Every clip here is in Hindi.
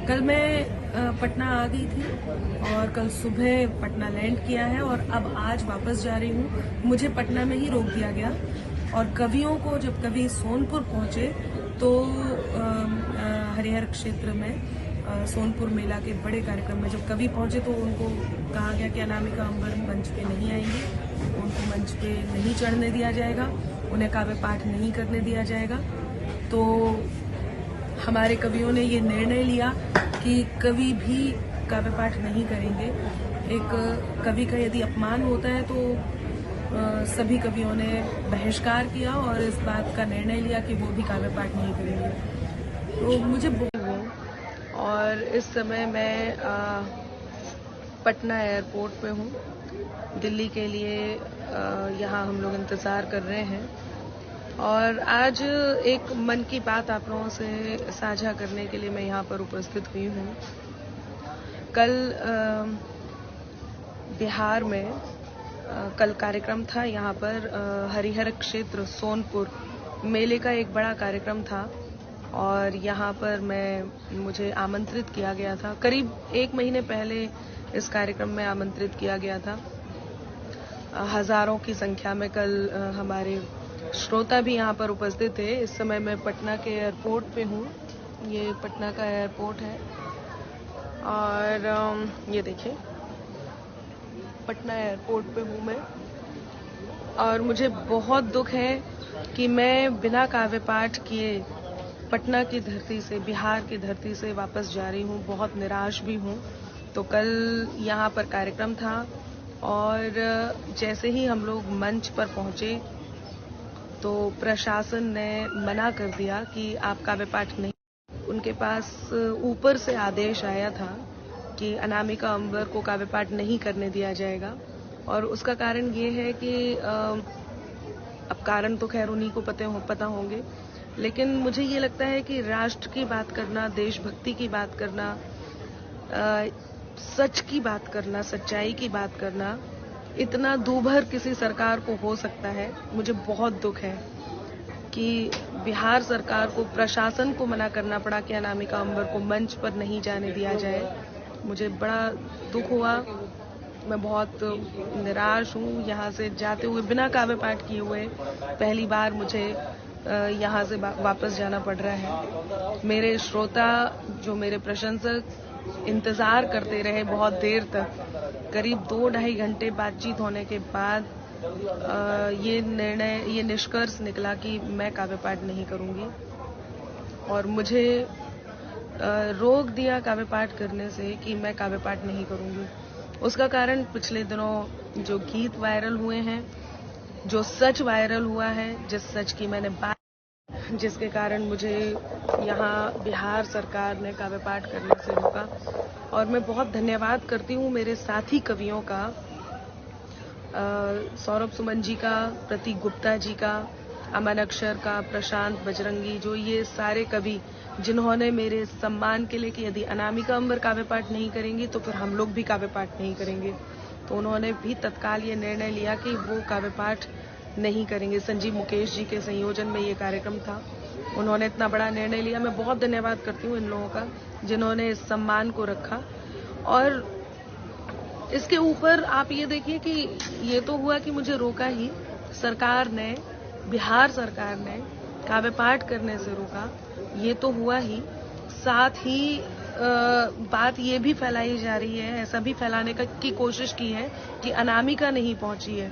कल मैं पटना आ गई थी और कल सुबह पटना लैंड किया है और अब आज वापस जा रही हूँ। मुझे पटना में ही रोक दिया गया और कवियों को जब कवि सोनपुर पहुंचे तो हरिहर क्षेत्र में सोनपुर मेला के बड़े कार्यक्रम में जब कवि पहुंचे तो उनको कहा गया कि अनामिका अंबर मंच पे नहीं आएंगे, उनको मंच पे नहीं चढ़ने दिया जाएगा, उन्हें काव्य पाठ नहीं करने दिया जाएगा। तो हमारे कवियों ने ये निर्णय लिया कि कवि भी काव्य पाठ नहीं करेंगे। एक कवि का यदि अपमान होता है तो सभी कवियों ने बहिष्कार किया और इस बात का निर्णय लिया कि वो भी काव्य पाठ नहीं करेंगे। तो मुझे और इस समय मैं पटना एयरपोर्ट पे हूँ। दिल्ली के लिए यहाँ हम लोग इंतज़ार कर रहे हैं और आज एक मन की बात आप लोगों से साझा करने के लिए मैं यहाँ पर उपस्थित हुई हूँ। कल बिहार में कल कार्यक्रम था यहाँ पर हरिहर क्षेत्र सोनपुर मेले का एक बड़ा कार्यक्रम था और यहाँ पर मुझे आमंत्रित किया गया था। करीब 1 महीने पहले इस कार्यक्रम में आमंत्रित किया गया था। हजारों की संख्या में कल हमारे श्रोता भी यहाँ पर उपस्थित थे। इस समय मैं पटना के एयरपोर्ट पे हूँ। ये पटना का एयरपोर्ट है और ये देखिए पटना एयरपोर्ट पे हूँ मैं और मुझे बहुत दुख है कि मैं बिना काव्य पाठ किए पटना की धरती से, बिहार की धरती से वापस जा रही हूँ। बहुत निराश भी हूँ। तो कल यहाँ पर कार्यक्रम था और जैसे ही हम लोग मंच पर पहुंचे तो प्रशासन ने मना कर दिया कि आप काव्य पाठ नहीं। उनके पास ऊपर से आदेश आया था कि अनामिका अंबर को काव्य पाठ नहीं करने दिया जाएगा और उसका कारण ये है कि अब कारण तो खैर उन्हीं को पता होंगे, लेकिन मुझे ये लगता है कि राष्ट्र की बात करना, देशभक्ति की बात करना, सच की बात करना, सच्चाई की बात करना इतना दूभर किसी सरकार को हो सकता है। मुझे बहुत दुख है कि बिहार सरकार को, प्रशासन को मना करना पड़ा कि अनामिका अंबर को मंच पर नहीं जाने दिया जाए। मुझे बड़ा दुख हुआ। मैं बहुत निराश हूँ। यहाँ से जाते हुए बिना काव्य पाठ किए हुए पहली बार मुझे यहाँ से वापस जाना पड़ रहा है। मेरे श्रोता, जो मेरे प्रशंसक इंतजार करते रहे बहुत देर तक, करीब 2-2.5 घंटे बातचीत होने के बाद ये निष्कर्ष निकला कि मैं काव्य पाठ नहीं करूंगी और मुझे रोक दिया काव्य पाठ करने से कि मैं काव्य पाठ नहीं करूंगी। उसका कारण पिछले दिनों जो गीत वायरल हुए हैं, जो सच वायरल हुआ है, जिस सच की मैंने बात, जिसके कारण मुझे यहाँ बिहार सरकार ने काव्य पाठ करने से रोका। और मैं बहुत धन्यवाद करती हूँ मेरे साथी कवियों का, सौरभ सुमन जी का, प्रतीक गुप्ता जी का, अमन अक्षर का, प्रशांत बजरंगी, जो ये सारे कवि जिन्होंने मेरे सम्मान के लिए कि यदि अनामिका अंबर काव्य पाठ नहीं करेंगी तो फिर हम लोग भी काव्य पाठ नहीं करेंगे, तो उन्होंने भी तत्काल ये निर्णय लिया कि वो काव्य पाठ नहीं करेंगे। संजीव मुकेश जी के संयोजन में ये कार्यक्रम था, उन्होंने इतना बड़ा निर्णय लिया। मैं बहुत धन्यवाद करती हूँ इन लोगों का जिन्होंने इस सम्मान को रखा। और इसके ऊपर आप ये देखिए कि ये तो हुआ कि मुझे रोका ही, सरकार ने, बिहार सरकार ने काव्य पाठ करने से रोका, ये तो हुआ ही, साथ ही बात ये भी फैलाई जा रही है, ऐसा भी फैलाने की कोशिश की है कि अनामिका नहीं पहुंची है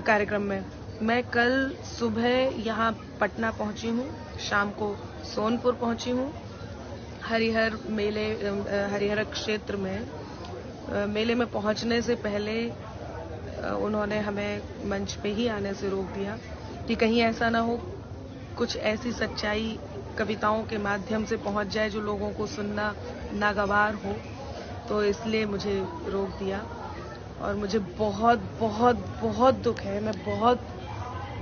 कार्यक्रम में। मैं कल सुबह यहाँ पटना पहुंची हूँ, शाम को सोनपुर पहुंची हूँ। हरिहर क्षेत्र में मेले में पहुंचने से पहले उन्होंने हमें मंच पे ही आने से रोक दिया कि कहीं ऐसा ना हो कुछ ऐसी सच्चाई कविताओं के माध्यम से पहुंच जाए जो लोगों को सुनना नागवार हो, तो इसलिए मुझे रोक दिया। और मुझे बहुत बहुत बहुत दुख है।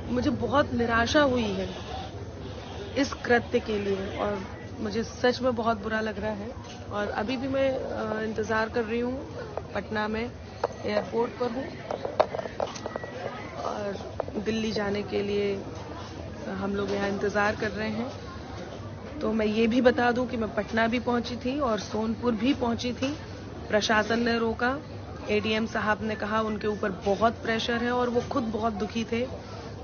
मुझे बहुत निराशा हुई है इस कृत्य के लिए और मुझे सच में बहुत बुरा लग रहा है। और अभी भी मैं इंतज़ार कर रही हूँ, पटना में एयरपोर्ट पर हूँ और दिल्ली जाने के लिए हम लोग यहाँ इंतज़ार कर रहे हैं। तो मैं ये भी बता दूं कि मैं पटना भी पहुंची थी और सोनपुर भी पहुंची थी। प्रशासन ने रोका। एडीएम साहब ने कहा उनके ऊपर बहुत प्रेशर है और वो खुद बहुत दुखी थे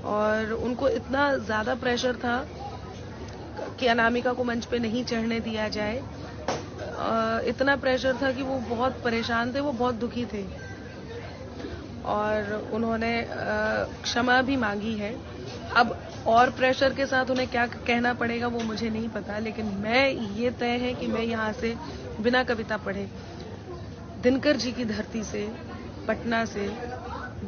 और उनको इतना ज़्यादा प्रेशर था कि अनामिका को मंच पे नहीं चढ़ने दिया जाए। इतना प्रेशर था कि वो बहुत परेशान थे, वो बहुत दुखी थे और उन्होंने क्षमा भी मांगी है। अब और प्रेशर के साथ उन्हें क्या कहना पड़ेगा वो मुझे नहीं पता, लेकिन मैं ये तय है कि मैं यहाँ से बिना कविता पढ़े दिनकर जी की धरती से, पटना से,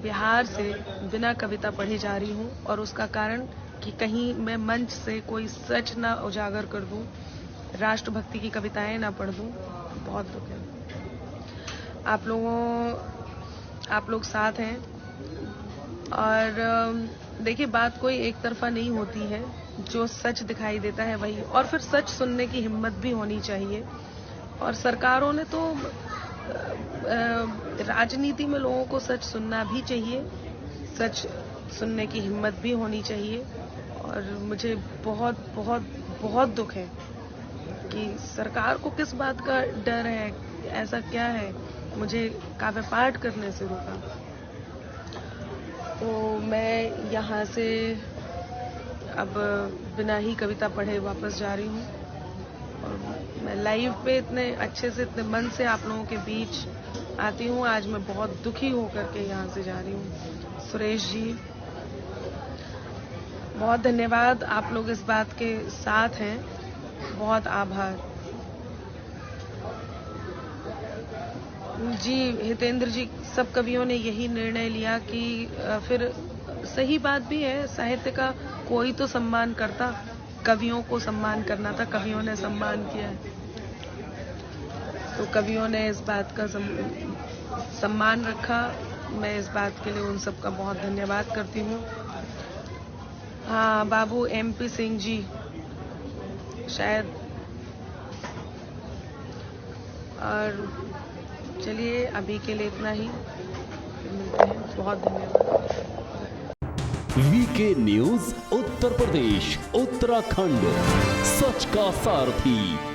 बिहार से बिना कविता पढ़े जा रही हूँ। और उसका कारण कि कहीं मैं मंच से कोई सच ना उजागर कर दूं, राष्ट्रभक्ति की कविताएं ना पढ़ दूं। बहुत दुख है। आप लोग साथ हैं और देखिए, बात कोई एक तरफा नहीं होती है। जो सच दिखाई देता है वही, और फिर सच सुनने की हिम्मत भी होनी चाहिए। और सरकारों ने तो राजनीति में लोगों को सच सुनना भी चाहिए, सच सुनने की हिम्मत भी होनी चाहिए। और मुझे बहुत बहुत बहुत दुख है कि सरकार को किस बात का डर है, ऐसा क्या है मुझे काव्य पाठ करने से रोका। तो मैं यहाँ से अब बिना ही कविता पढ़े वापस जा रही हूँ और मैं लाइव पे इतने अच्छे से, इतने मन से आप लोगों के बीच आती हूँ। आज मैं बहुत दुखी होकर के यहाँ से जा रही हूँ। सुरेश जी, बहुत धन्यवाद, आप लोग इस बात के साथ हैं, बहुत आभार जी। हितेंद्र जी, सब कवियों ने यही निर्णय लिया कि फिर सही बात भी है, साहित्य का कोई तो सम्मान करता, कवियों को सम्मान करना था, कवियों ने सम्मान किया है। तो कवियों ने इस बात का सम्मान रखा। मैं इस बात के लिए उन सबका बहुत धन्यवाद करती हूँ। हाँ, बाबू MP सिंह जी शायद। और चलिए, अभी के लिए इतना ही, मिलते हैं। बहुत धन्यवाद। वीके न्यूज उत्तर प्रदेश उत्तराखंड, सच का सारथी।